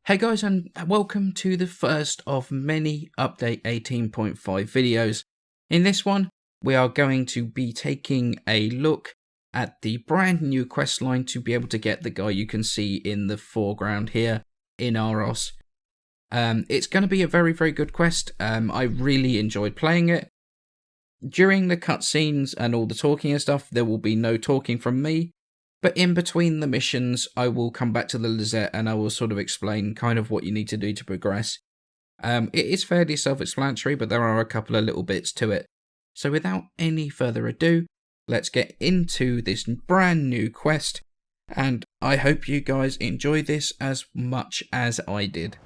Hey guys, and welcome to the first of many Update 18.5 videos. In this one, we are going to be taking a look at the brand new questline to be able to get the guy you can see in the foreground here, Inaros. It's going to be a very, very good quest. I really enjoyed playing it. During the cutscenes and all the talking and stuff, there will be no talking from me. But in between the missions, I will come back to the Lizette and I will sort of explain kind of what you need to do to progress. It is fairly self-explanatory, but there are a couple of little bits to it. So without any further ado, let's get into this brand new quest. And I hope you guys enjoy this as much as I did.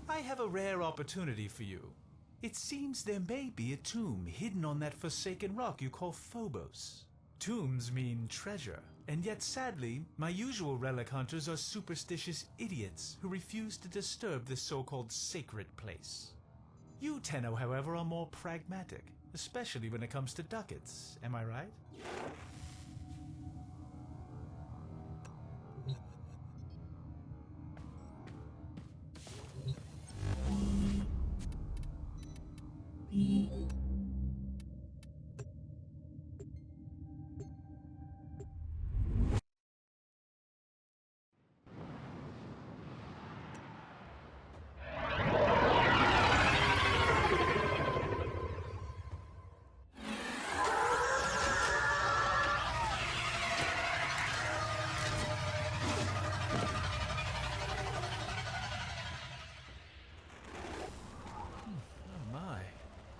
I have a rare opportunity for you. It seems there may be a tomb hidden on that forsaken rock you call Phobos. Tombs mean treasure, and yet sadly, my usual relic hunters are superstitious idiots who refuse to disturb this so-called sacred place. You, Tenno, however, are more pragmatic, especially when it comes to ducats, am I right?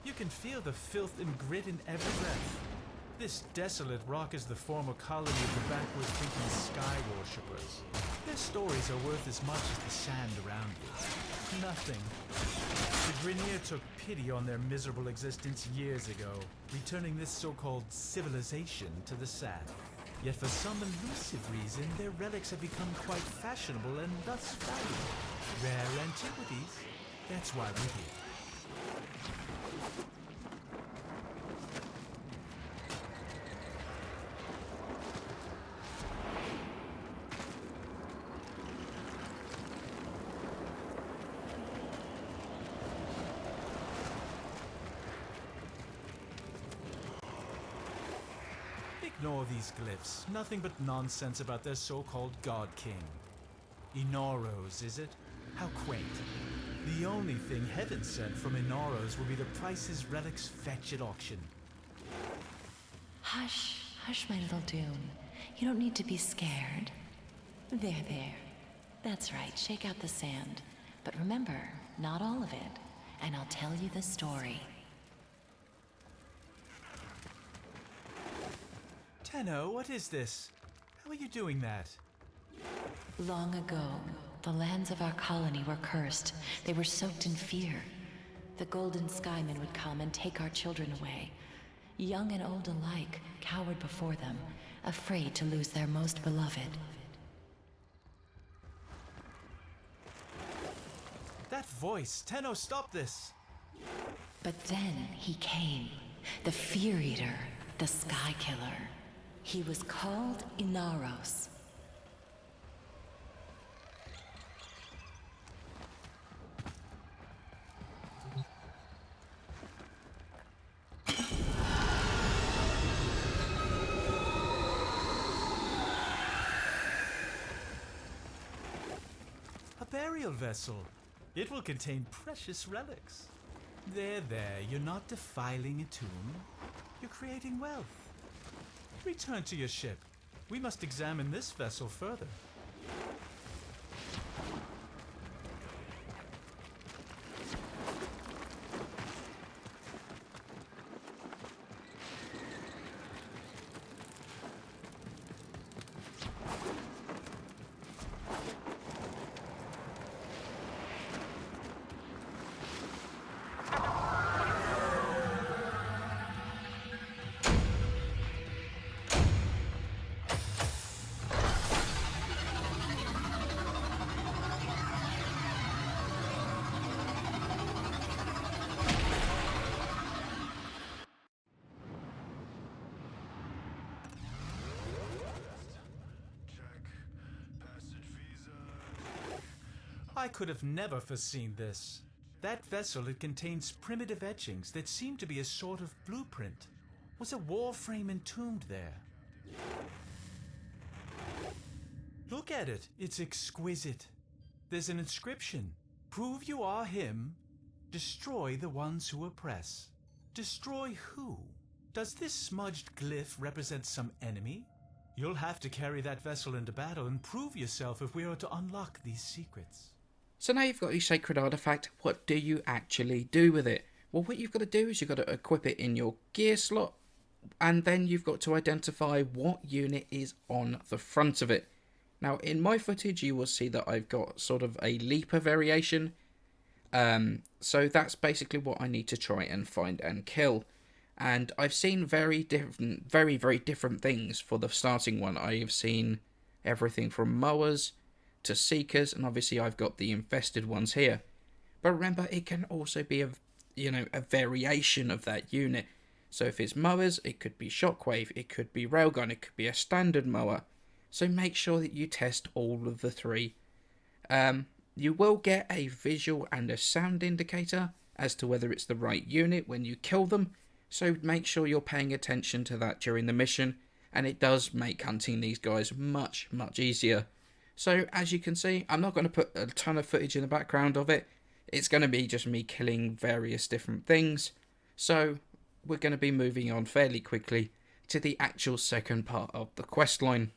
You can feel the filth and grit in every breath. This desolate rock is the former colony of the backward-thinking sky worshippers. Their stories are worth as much as the sand around you. Nothing. The Grineer took pity on their miserable existence years ago, returning this so-called civilization to the sand. Yet for some elusive reason, their relics have become quite fashionable and thus valuable. Rare antiquities. That's why we're here. Ignore these glyphs. Nothing but nonsense about their so-called God King. Inaros, is it? How quaint. The only thing heaven sent from Inaros will be the price his relics fetch at auction. Hush, hush, my little Dune. You don't need to be scared. There. That's right, shake out the sand. But remember, not all of it. And I'll tell you the story. Tenno, what is this? How are you doing that? Long ago, the lands of our colony were cursed. They were soaked in fear. The Golden Skymen would come and take our children away. Young and old alike cowered before them, afraid to lose their most beloved. That voice! Tenno, stop this! But then he came, the Fear Eater, the Sky Killer. He was called Inaros. A burial vessel. It will contain precious relics. There, you're not defiling a tomb. You're creating wealth. Return to your ship. We must examine this vessel further. I could have never foreseen this. That vessel, it contains primitive etchings that seem to be a sort of blueprint. Was a Warframe entombed there? Look at it. It's exquisite. There's an inscription. Prove you are him. Destroy the ones who oppress. Destroy who? Does this smudged glyph represent some enemy? You'll have to carry that vessel into battle and prove yourself if we are to unlock these secrets. So now you've got your sacred artifact, what do you actually do with it? Well, what you've got to do is you've got to equip it in your gear slot, and then you've got to identify what unit is on the front of it. Now, in my footage, you will see that I've got sort of a leaper variation. So that's basically what I need to try and find and kill. And I've seen very different things for the starting one. I have seen everything from mowers to seekers, and obviously I've got the infested ones here. But remember, it can also be a variation of that unit. So if it's mowers, it could be shockwave, it could be railgun, it could be a standard mower. So make sure that you test all of the three. You will get a visual and a sound indicator as to whether it's the right unit when you kill them. So make sure you're paying attention to that during the mission, and it does make hunting these guys much easier. So as you can see, I'm not going to put a ton of footage in the background of it. It's going to be just me killing various different things. So we're going to be moving on fairly quickly to the actual second part of the quest line.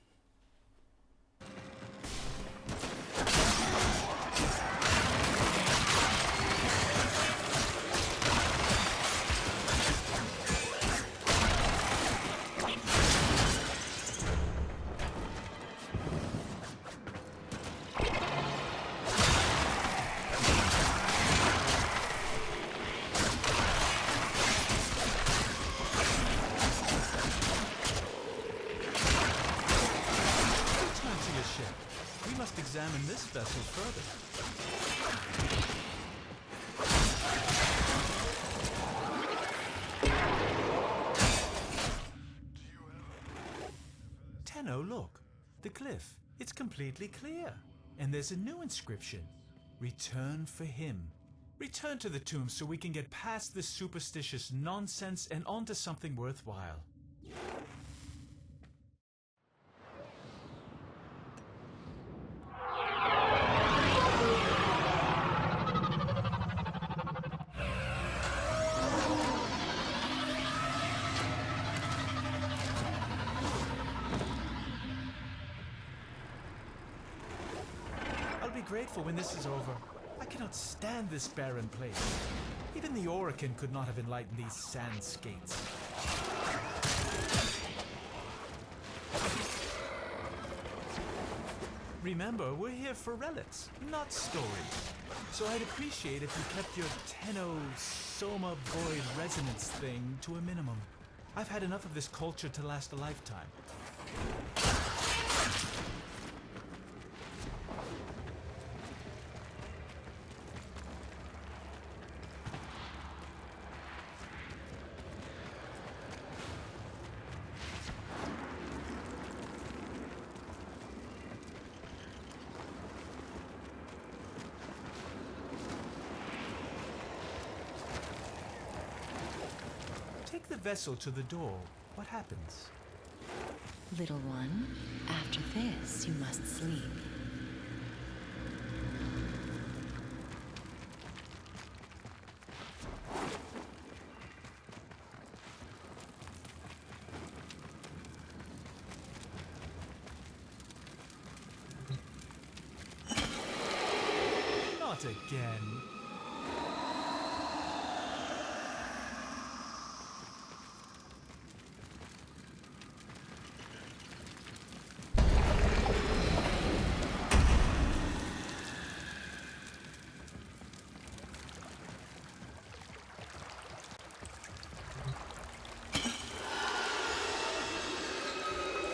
Examine this vessel further. Tenno, look. The glyph. It's completely clear. And there's a new inscription. Return for him. Return to the tomb so we can get past this superstitious nonsense and onto something worthwhile. Grateful when this is over. I cannot stand this barren place. Even the Oracle could not have enlightened these sand skates. Remember, we're here for relics, not stories. So I'd appreciate if you kept your Tenno Soma Void resonance thing to a minimum. I've had enough of this culture to last a lifetime. Take the vessel to the door. What happens? Little one, after this you must sleep. Not again.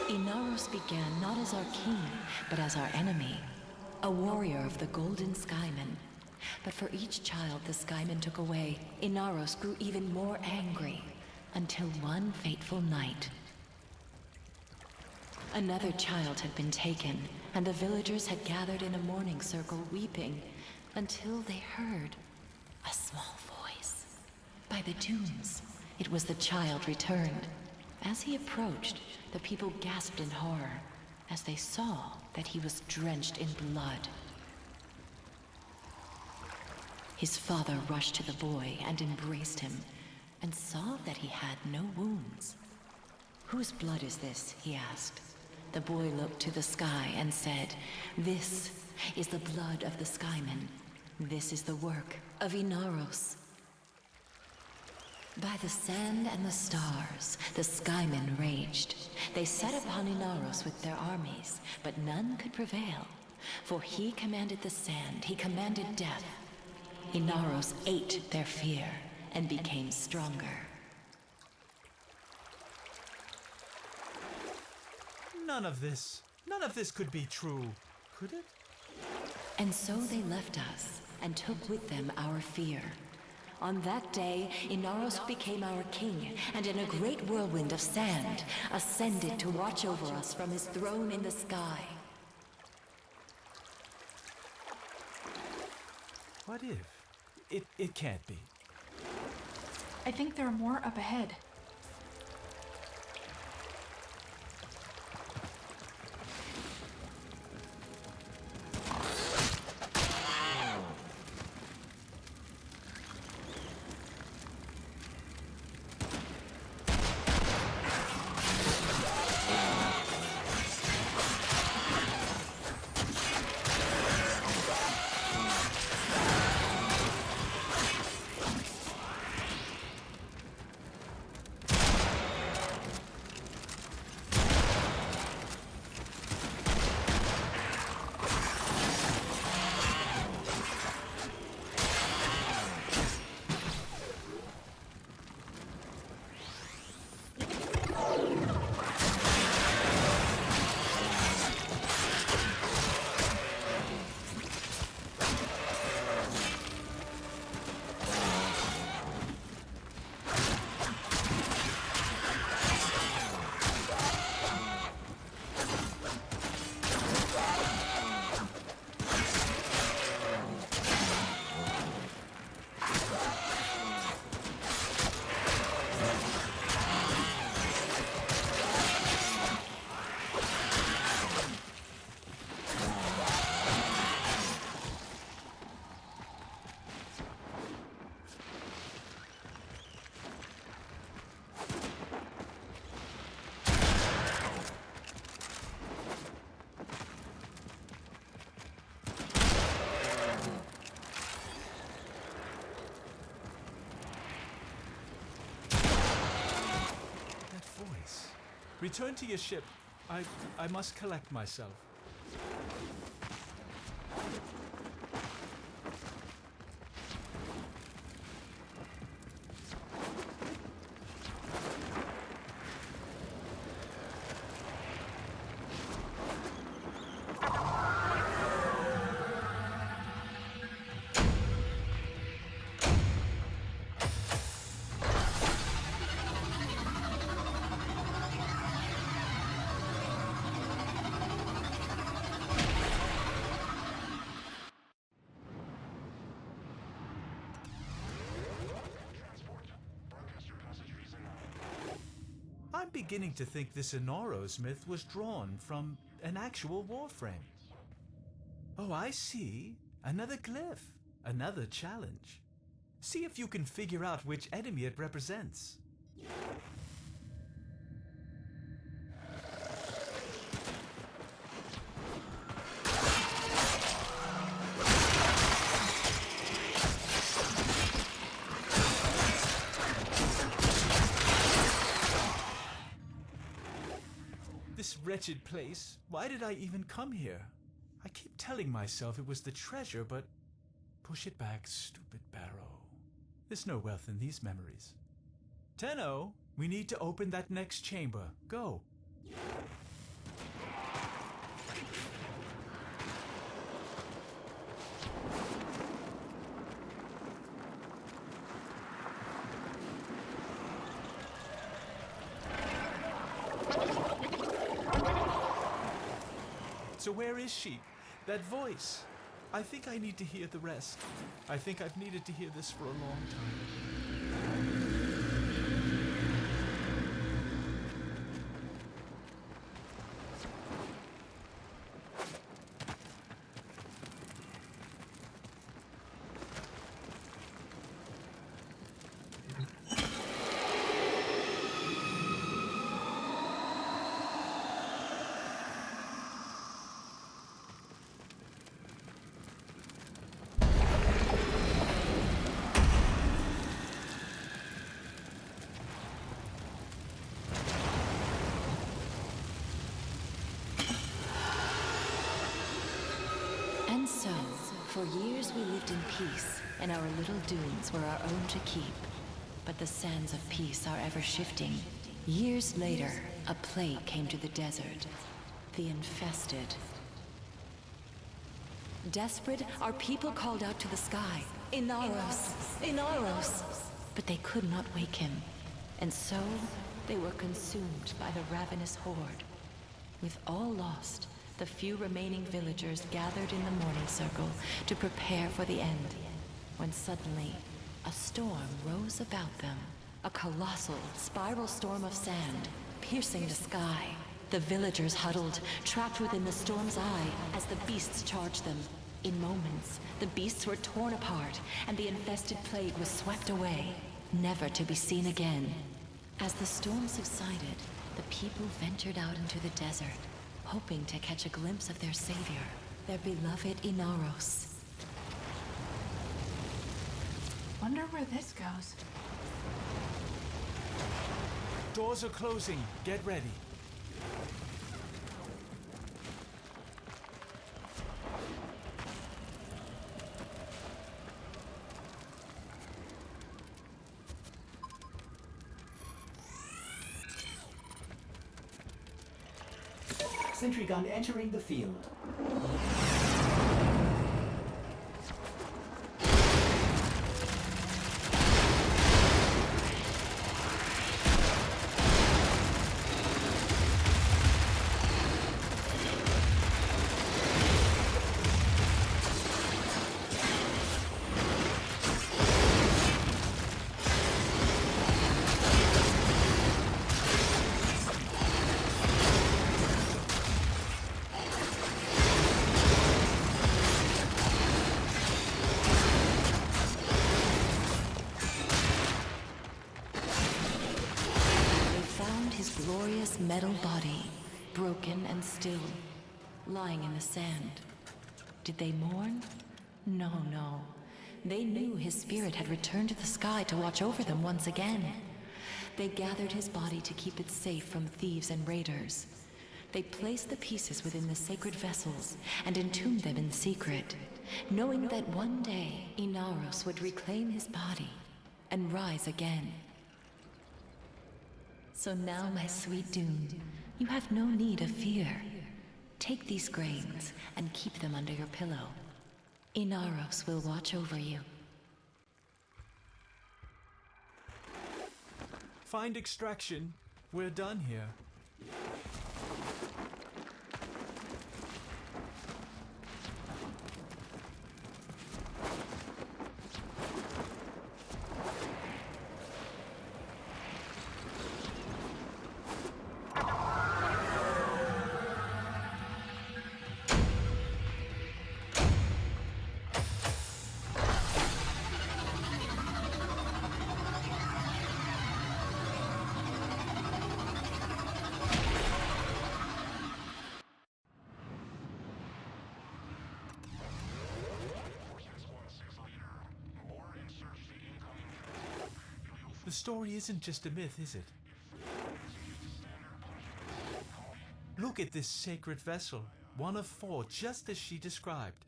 Inaros began not as our king, but as our enemy. A warrior of the Golden Skymen. But for each child the Skymen took away, Inaros grew even more angry. Until one fateful night. Another child had been taken, and the villagers had gathered in a mourning circle weeping, until they heard a small voice. By the dunes, it was the child returned. As he approached, the people gasped in horror as they saw that he was drenched in blood. His father rushed to the boy and embraced him, and saw that he had no wounds. "Whose blood is this?" he asked. The boy looked to the sky and said, "This is the blood of the Skymen. This is the work of Inaros." By the sand and the stars, the Skymen raged. They set upon Inaros with their armies, but none could prevail. For he commanded the sand, he commanded death. Inaros ate their fear and became stronger. None of this could be true, could it? And so they left us and took with them our fear. On that day, Inaros became our king, and in a great whirlwind of sand, ascended to watch over us from his throne in the sky. What if? It can't be. I think there are more up ahead. Return to your ship. I must collect myself. I'm beginning to think this Inaros myth was drawn from an actual Warframe. Oh, I see. Another glyph. Another challenge. See if you can figure out which enemy it represents. This wretched place, why did I even come here? I keep telling myself it was the treasure, but push it back, stupid Barrow. There's no wealth in these memories. Tenno, we need to open that next chamber. Go. So where is she? That voice? I think I need to hear the rest. I think I've needed to hear this for a long time. And so, for years we lived in peace, and our little dunes were our own to keep. But the sands of peace are ever shifting. Years later, a plague came to the desert. The infested. Desperate, our people called out to the sky, Inaros! Inaros! But they could not wake him. And so, they were consumed by the ravenous horde. With all lost, the few remaining villagers gathered in the morning circle to prepare for the end, when suddenly a storm rose about them. A colossal spiral storm of sand, piercing the sky. The villagers huddled, trapped within the storm's eye as the beasts charged them. In moments, the beasts were torn apart and the infested plague was swept away, never to be seen again. As the storm subsided, the people ventured out into the desert, hoping to catch a glimpse of their savior, their beloved Inaros. Wonder where this goes. Doors are closing. Get ready. Sentry gun entering the field. Glorious metal body, broken and still, lying in the sand. Did they mourn? No, no. They knew his spirit had returned to the sky to watch over them once again. They gathered his body to keep it safe from thieves and raiders. They placed the pieces within the sacred vessels and entombed them in secret, knowing that one day Inaros would reclaim his body and rise again. So now, my sweet Dune, you have no need of fear. Take these grains and keep them under your pillow. Inaros will watch over you. Find extraction. We're done here. The story isn't just a myth, is it? Look at this sacred vessel, one of 4, just as she described.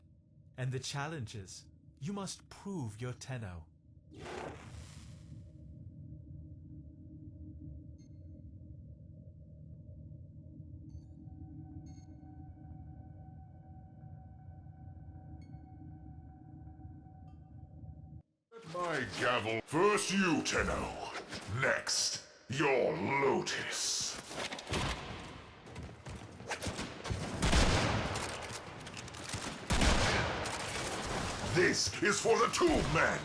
And the challenges. You must prove your Tenno. My gavel. First you, Tenno. Next, your Lotus. This is for the tube men!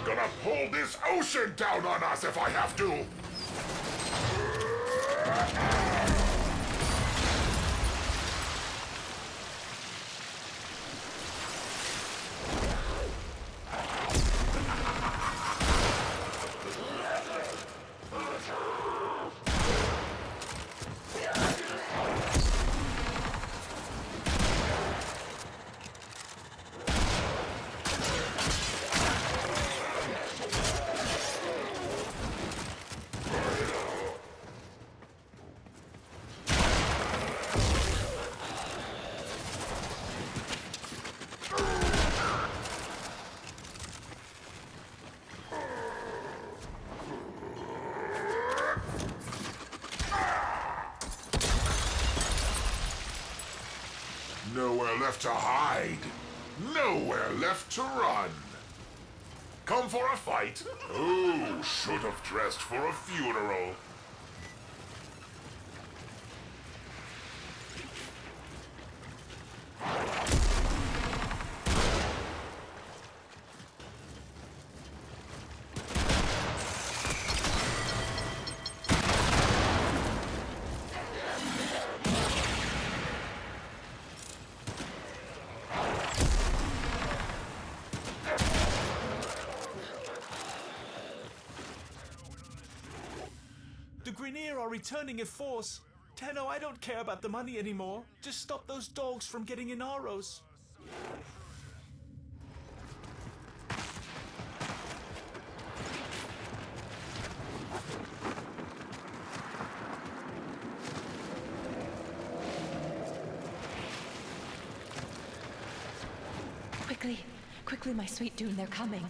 Gonna pull this ocean down on us if I have to! Nowhere left to hide. Nowhere left to run. Come for a fight? Oh, should have dressed for a funeral. The Grineer are returning in force. Tenno, I don't care about the money anymore. Just stop those dogs from getting Inaros. Quickly, quickly, my sweet Dune, they're coming.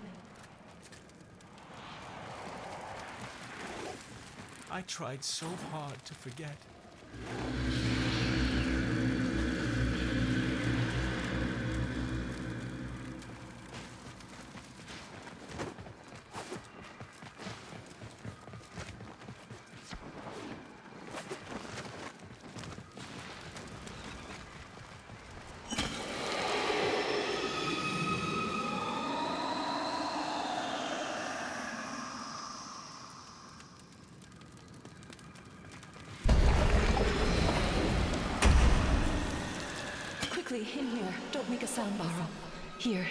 I tried so hard to forget. Quickly, in here. Don't make a sound, Barrow. Here,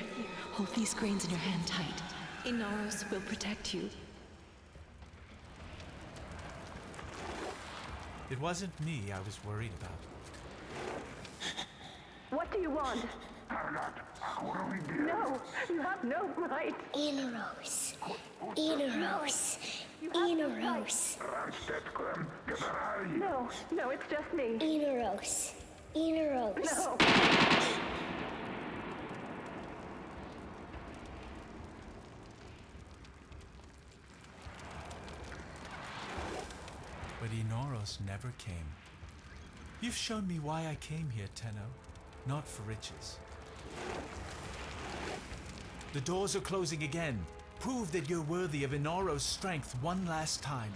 hold these grains in your hand tight. Inaros will protect you. It wasn't me I was worried about. What do you want? No, you have no right. Inaros. Inaros. Inaros. No, no, it's just me. Inaros. Inaros. No. But Inaros never came. You've shown me why I came here, Tenno. Not for riches. The doors are closing again. Prove that you're worthy of Inaros' strength one last time.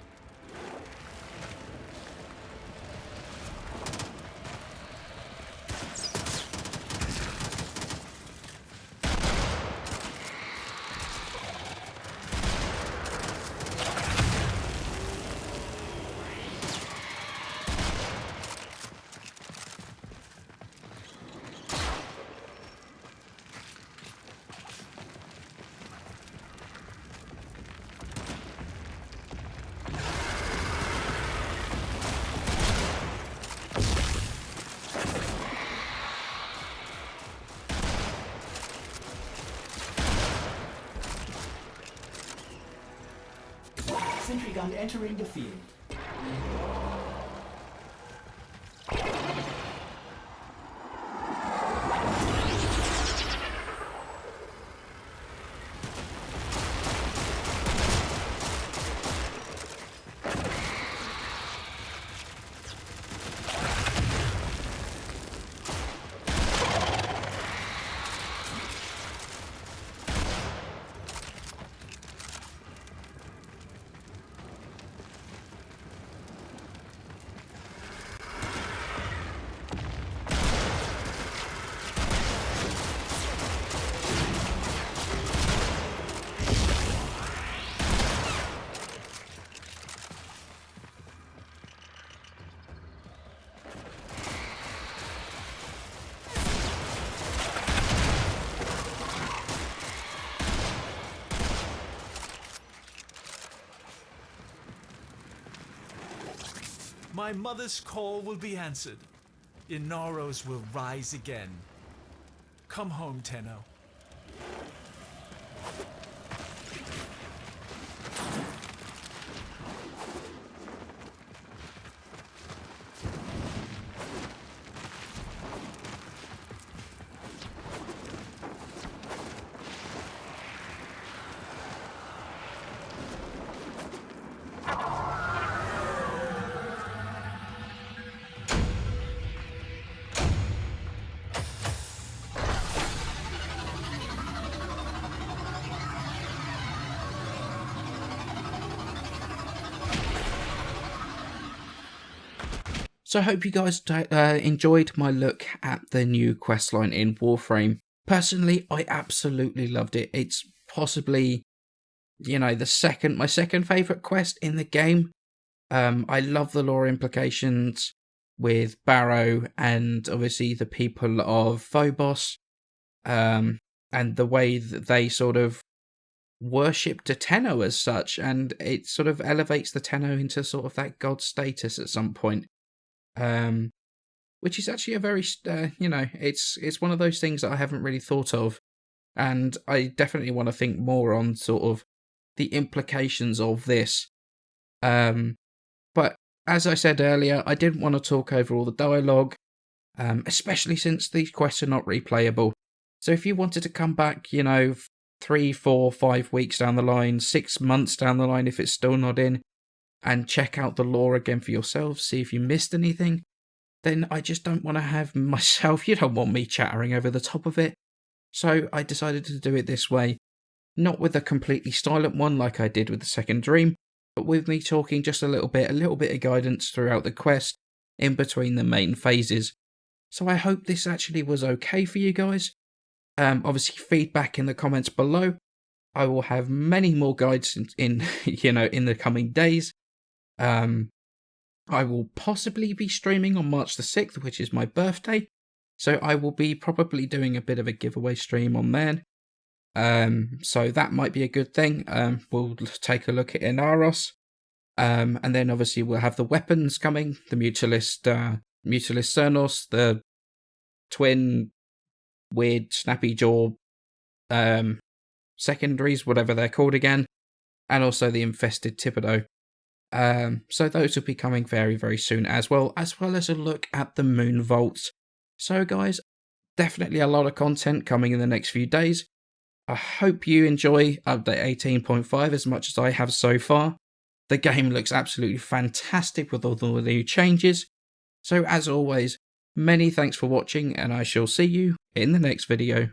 Sentry gun entering the field. My mother's call will be answered. Inaros will rise again. Come home, Tenno. So I hope you guys enjoyed my look at the new questline in Warframe. Personally, I absolutely loved it. It's possibly, my second favourite quest in the game. I love the lore implications with Barrow and obviously the people of Phobos, and the way that they sort of worship the Tenno as such, and it sort of elevates the Tenno into sort of that god status at some point. Which is actually a very, it's one of those things that I haven't really thought of, and I definitely want to think more on sort of the implications of this. But as I said earlier, I didn't want to talk over all the dialogue, especially since these quests are not replayable. So if you wanted to come back, 3, 4, 5 weeks down the line, 6 months down the line if it's still not in, and check out the lore again for yourself, see if you missed anything, then I just don't want to have myself, you don't want me chattering over the top of it. So I decided to do it this way, not with a completely silent one like I did with the second dream, but with me talking just a little bit of guidance throughout the quest, in between the main phases. So I hope this actually was okay for you guys. Obviously feedback in the comments below. I will have many more guides in the coming days. I will possibly be streaming on March the 6th, which is my birthday, so I will be probably doing a bit of a giveaway stream on then. So that might be a good thing. We'll take a look at Inaros, and then obviously we'll have the weapons coming, the Mutualist Cernos, the twin weird snappy jaw secondaries, whatever they're called again, and also the infested Thibodeau. So those will be coming very, very soon as well as a look at the moon vaults. So guys, definitely a lot of content coming in the next few days. I hope you enjoy update 18.5 as much as I have so far. The game looks absolutely fantastic with all the new changes. So as always, many thanks for watching, and I shall see you in the next video.